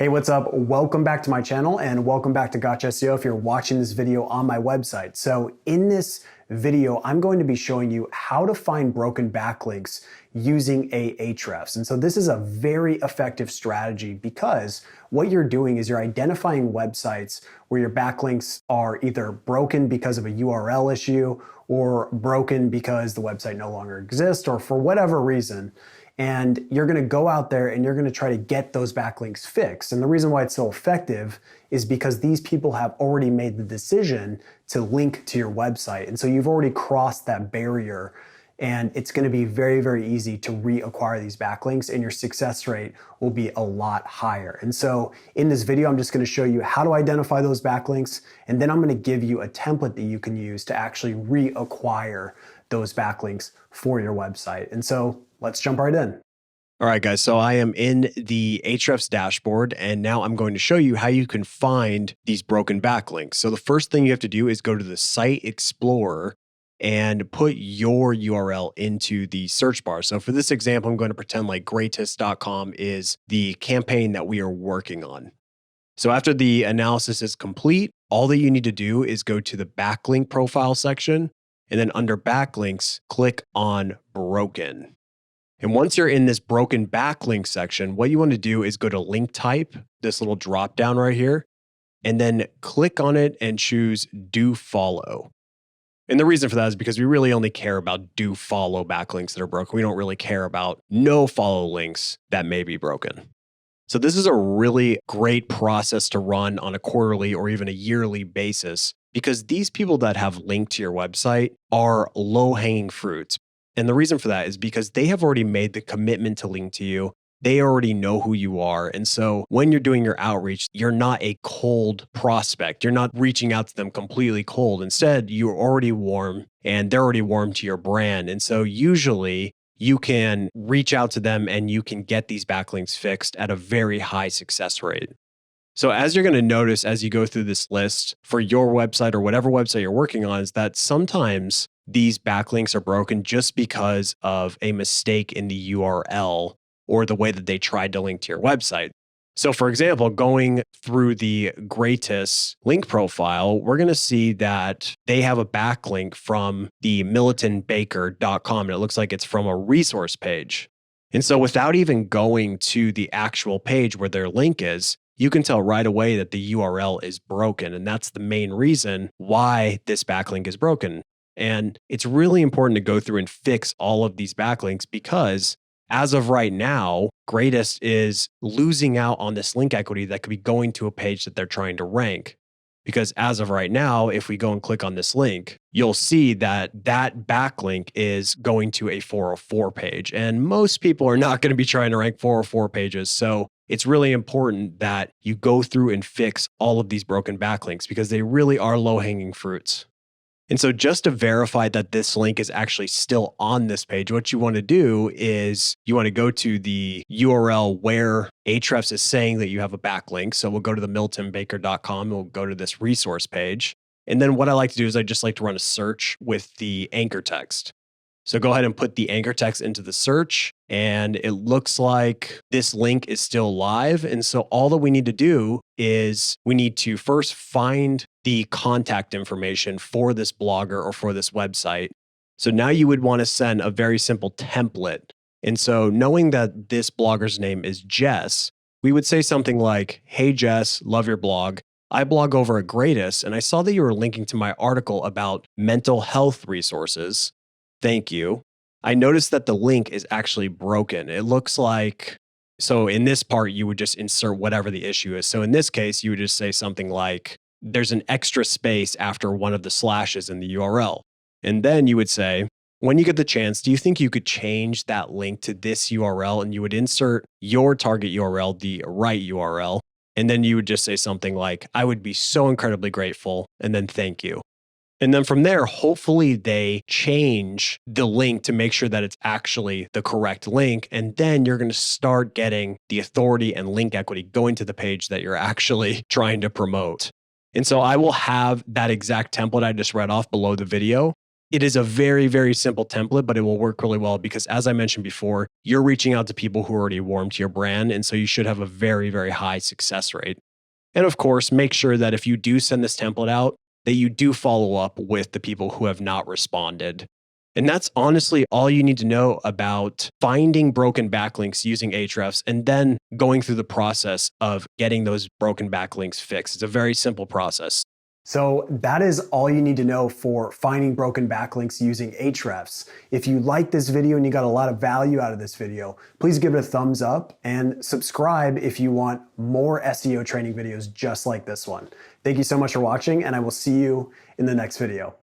Hey, what's up? Welcome back to my channel and welcome back to Gotcha SEO if you're watching this video on my website. So in this video, I'm going to be showing you how to find broken backlinks using Ahrefs. And so this is a very effective strategy because what you're doing is you're identifying websites where your backlinks are either broken because of a URL issue or broken because the website no longer exists or for whatever reason. And you're gonna go out there and you're gonna try to get those backlinks fixed. And the reason why it's so effective is because these people have already made the decision to link to your website. And so you've already crossed that barrier, and it's gonna be very, very easy to reacquire these backlinks, and your success rate will be a lot higher. And so in this video, I'm just gonna show you how to identify those backlinks, and then I'm gonna give you a template that you can use to actually reacquire those backlinks for your website. And so let's jump right in. All right, guys, so I am in the Ahrefs dashboard, and now I'm going to show you how you can find these broken backlinks. So the first thing you have to do is go to the Site Explorer and put your URL into the search bar. So for this example, I'm going to pretend like greatest.com is the campaign that we are working on. So after the analysis is complete, all that you need to do is go to the backlink profile section, and then under backlinks, click on broken. And once you're in this broken backlink section, what you want to do is go to link type, this little drop down right here, and then click on it and choose do follow. And the reason for that is because we really only care about do follow backlinks that are broken. We don't really care about no follow links that may be broken. So this is a really great process to run on a quarterly or even a yearly basis, because these people that have linked to your website are low-hanging fruits. And the reason for that is because they have already made the commitment to link to you. They already know who you are. And so when you're doing your outreach, you're not a cold prospect. You're not reaching out to them completely cold. Instead, you're already warm and they're already warm to your brand. And so usually you can reach out to them and you can get these backlinks fixed at a very high success rate. So as you're going to notice as you go through this list for your website or whatever website you're working on, is that sometimes these backlinks are broken just because of a mistake in the URL or the way that they tried to link to your website. So for example, going through the greatest link profile, we're going to see that they have a backlink from the militanbaker.com, and it looks like it's from a resource page. And so without even going to the actual page where their link is, you can tell right away that the URL is broken. And that's the main reason why this backlink is broken. And it's really important to go through and fix all of these backlinks because as of right now, Greatest is losing out on this link equity that could be going to a page that they're trying to rank. Because as of right now, if we go and click on this link, you'll see that that backlink is going to a 404 page. And most people are not going to be trying to rank 404 pages. So it's really important that you go through and fix all of these broken backlinks because they really are low-hanging fruits. And so just to verify that this link is actually still on this page, what you want to do is you want to go to the URL where Ahrefs is saying that you have a backlink. So we'll go to the militanbaker.com and we'll go to this resource page. And then what I like to do is I just like to run a search with the anchor text. So go ahead and put the anchor text into the search, and it looks like this link is still live. And so all that we need to do is we need to first find the contact information for this blogger or for this website. So now you would want to send a very simple template. And so knowing that this blogger's name is Jess, we would say something like, "Hey Jess, love your blog. I blog over at Greatest, and I saw that you were linking to my article about mental health resources. Thank you. I noticed that the link is actually broken. It looks like," so in this part, you would just insert whatever the issue is. So in this case, you would just say something like, "There's an extra space after one of the slashes in the URL." And then you would say, "When you get the chance, do you think you could change that link to this URL?" And you would insert your target URL, the right URL. And then you would just say something like, "I would be so incredibly grateful," and then "thank you." And then from there, hopefully they change the link to make sure that it's actually the correct link. And then you're going to start getting the authority and link equity going to the page that you're actually trying to promote. And so I will have that exact template I just read off below the video. It is a very, very simple template, but it will work really well because, as I mentioned before, you're reaching out to people who are already warm to your brand. And so you should have a very, very high success rate. And of course, make sure that if you do send this template out, that you do follow up with the people who have not responded. And that's honestly all you need to know about finding broken backlinks using Ahrefs and then going through the process of getting those broken backlinks fixed. It's a very simple process. So that is all you need to know for finding broken backlinks using Ahrefs. If you like this video and you got a lot of value out of this video, please give it a thumbs up and subscribe if you want more SEO training videos just like this one. Thank you so much for watching, and I will see you in the next video.